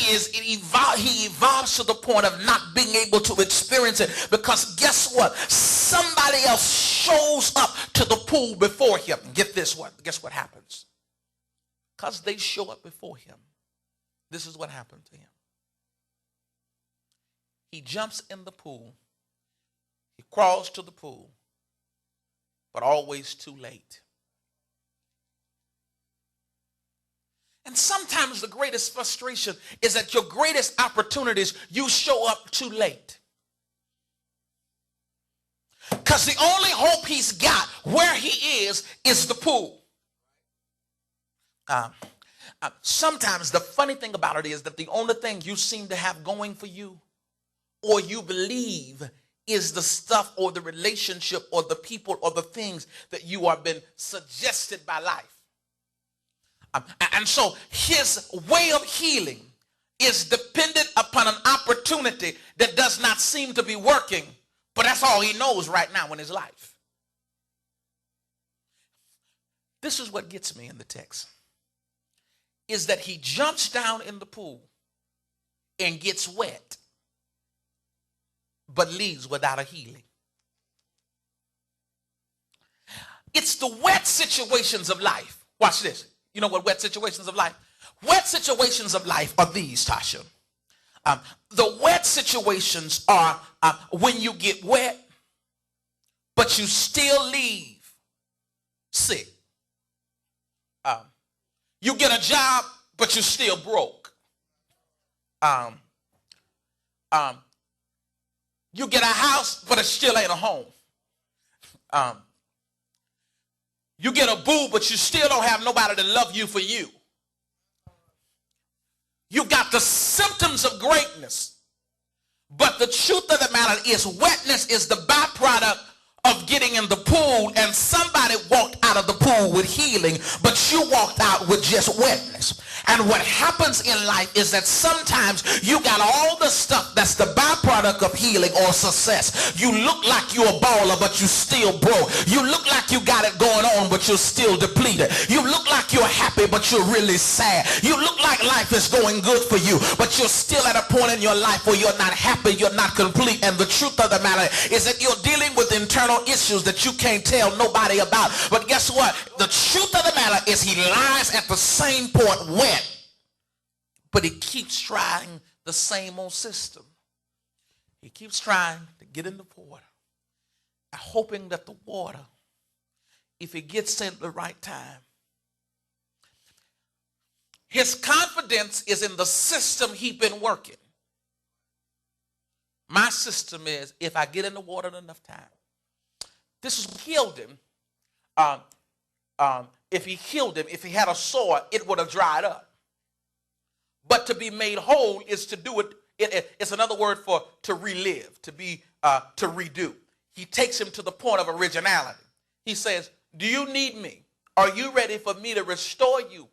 is, he evolves to the point of not being able to experience it, because guess what? Somebody else shows up to the pool before him. Guess what happens? Because they show up before him, this is what happened to him. He jumps in the pool. He crawls to the pool, but always too late. And sometimes the greatest frustration is that your greatest opportunities, you show up too late. Because the only hope he's got where he is the pool. Sometimes the funny thing about it is that the only thing you seem to have going for you, or you believe, is the stuff or the relationship or the people or the things that you are been suggested by life. And so his way of healing is dependent upon an opportunity that does not seem to be working, but that's all he knows right now in his life. This is what gets me in the text, is that he jumps down in the pool and gets wet, but leaves without a healing. It's the wet situations of life. Watch this. You know what wet situations of life? Wet situations of life are these, Tasha. The wet situations are when you get wet, but you still leave sick. You get a job, but you're still broke. You get a house, but it still ain't a home. You get a boo, but you still don't have nobody to love you for you. You got the symptoms of greatness, but the truth of the matter is wetness is the byproduct of getting in the pool, and somebody walked out of the pool with healing, but you walked out with just wetness. And what happens in life is that sometimes you got all the stuff that's the byproduct of healing or success. You look like you're a baller, but you still broke. You look like you got it going on, but you're still depleted. You look like you're happy, but you're really sad. You look like life is going good for you, but you're still at a point in your life where you're not happy, you're not complete. And the truth of the matter is that you're dealing with internal issues that you can't tell nobody about. But guess what? The truth of the matter is he lies at the same point wet, but he keeps trying the same old system. He keeps trying to get in the water, hoping that the water, if it gets in the right time, his confidence is in the system he's been working. My system is, if I get in the water enough time. This is what killed him. If he healed him, if he had a sore, it would have dried up. But to be made whole is to do it. It's another word for to relive, to redo. He takes him to the point of originality. He says, do you need me? Are you ready for me to restore you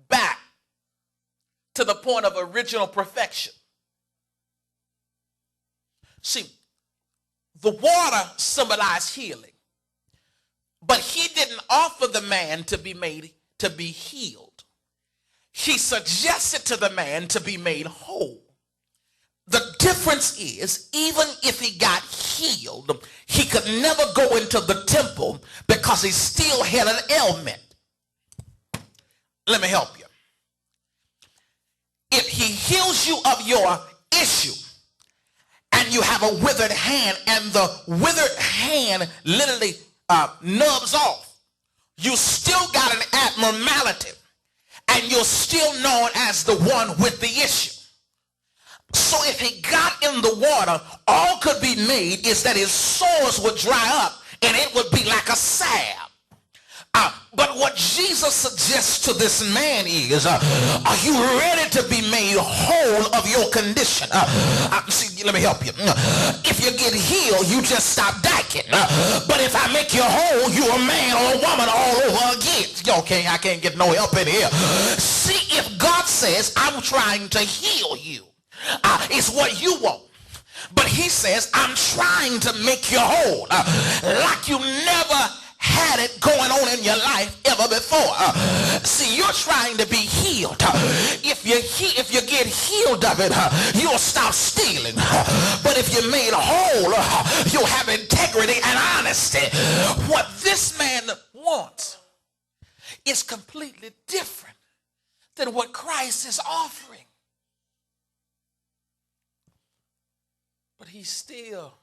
back to the point of original perfection? See, the water symbolized healing, but he didn't offer the man to be healed. He suggested to the man to be made whole. The difference is, even if he got healed, he could never go into the temple because he still had an ailment. Let me help you. If he heals you of your issue, and you have a withered hand, and the withered hand literally nubs off, you still got an abnormality, and you're still known as the one with the issue. So if he got in the water, all could be made is that his sores would dry up, and it would be like a salve. But what Jesus suggests to this man is, are you ready to be made whole of your condition? See, let me help you. If you get healed, you just stop dyking. But if I make you whole, you're a man or a woman all over again. Okay, I can't get no help in here. See, if God says, I'm trying to heal you, it's what you want. But he says, I'm trying to make you whole, like you never had it going on in your life ever before. See, you're trying to be healed. If you get healed of it, you'll stop stealing. But if you're made whole, you'll have integrity and honesty. What this man wants is completely different than what Christ is offering. But he's still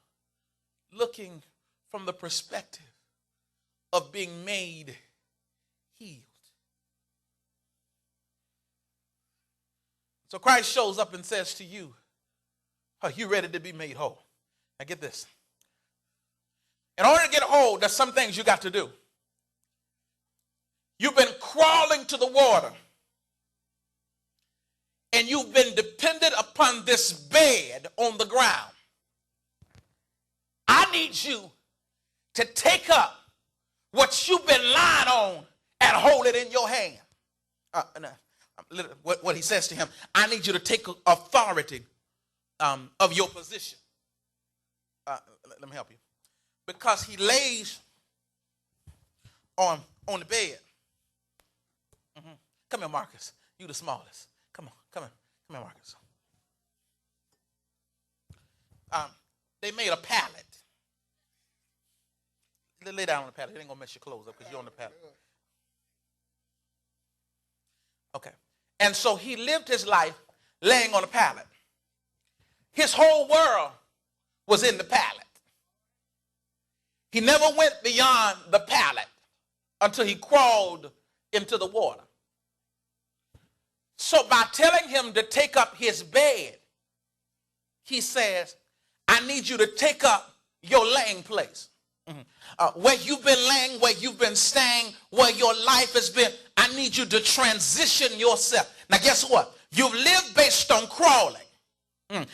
looking from the perspective of being made healed. So Christ shows up and says to you, are you ready to be made whole? Now get this. In order to get whole, there's some things you got to do. You've been crawling to the water, and you've been dependent upon this bed on the ground. I need you to take up what you've been lying on and hold it in your hand. What he says to him, I need you to take authority of your position. Let me help you. Because he lays on the bed. Come here, Marcus. You the smallest. Come here, Marcus. They made a pallet. Lay down on the pallet. It ain't gonna mess your clothes up because you're on the pallet. Okay. And so he lived his life laying on a pallet. His whole world was in the pallet. He never went beyond the pallet until he crawled into the water. So by telling him to take up his bed, he says, I need you to take up your laying place. Where you've been laying, where you've been staying, where your life has been, I need you to transition yourself. Now guess what? You've lived based on crawling.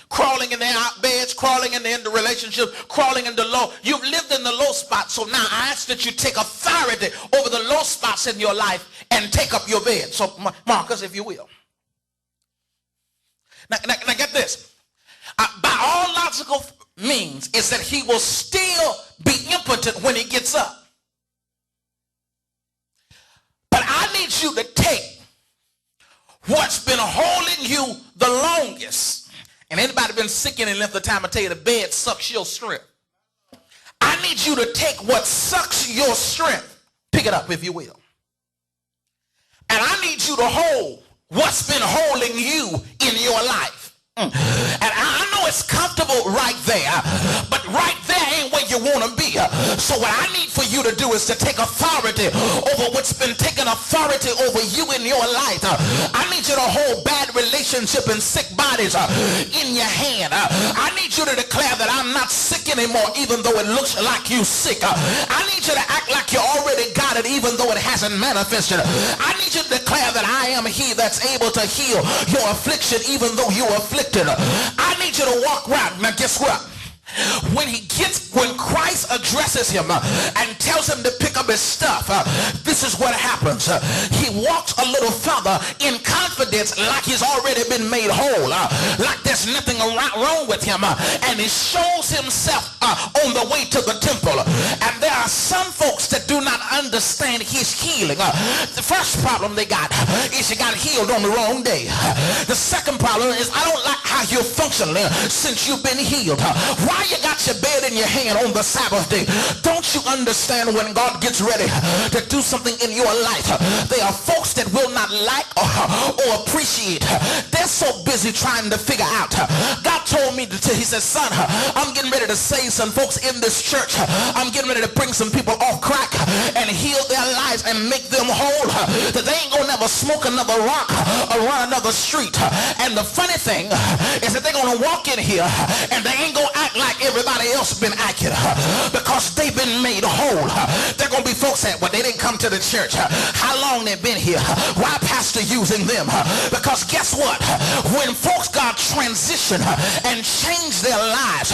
Crawling in the out beds, crawling in the relationship, crawling in the low. You've lived in the low spot. So now I ask that you take authority over the low spots in your life and take up your bed. So Marcus, if you will. Now get this. By all logical means is that he will still be impotent when he gets up. But I need you to take what's been holding you the longest. And anybody been sick any length of time, I tell you the bed sucks your strength. I need you to take what sucks your strength, pick it up if you will. And I need you to hold what's been holding you in your life. And I know it's comfortable right there, but right there ain't where you want to be. So what I need for you to do is to take authority over what's been taking authority over you in your life. I need you to hold bad relationship and sick bodies in your hand. I need you to declare that I'm not sick anymore even though it looks like you sick. I need you to act like you already got it even though it hasn't manifested. I need you to declare that I am he that's able to heal your affliction even though you are afflicted. I need you to walk right. Now guess what? When Christ addresses him and tells him to pick up his stuff, this is what happens. He walks a little further in confidence like he's already been made whole, like there's nothing wrong with him, and he shows himself on the way to the temple. And there are some folks that do not understand his healing. The first problem they got is you got healed on the wrong day. The second problem is I don't like how you're functioning since you've been healed. Why you got your bed in your hand on the Sabbath day? Don't you understand when God gets ready to do something in your life, there are folks that will not like or appreciate. They're so busy trying to figure out. God told me he said, son, I'm getting ready to save some folks in this church. I'm getting ready to bring some people off crack and heal their lives and make them whole, that they ain't gonna never smoke another rock or run another street. And the funny thing is that they're gonna walk in here and they ain't gonna act like everybody else been acting because they've been made whole. They're gonna be folks that, well, they didn't come to the church. How long they've been here? Why pastor using them? Because guess what? When folks God about transition and change their lives.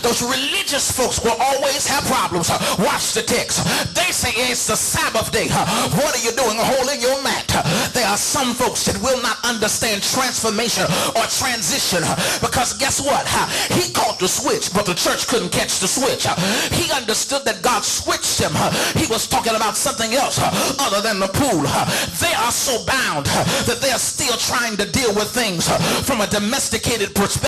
Those religious folks will always have problems. Watch the text. They say it's the Sabbath day. What are you doing holding your mat? There are some folks that will not understand transformation or transition, because guess what? He caught the switch, but the church couldn't catch the switch. He understood that God switched him. He was talking about something else other than the pool. They are so bound that they are still trying to deal with things from a domesticated perspective.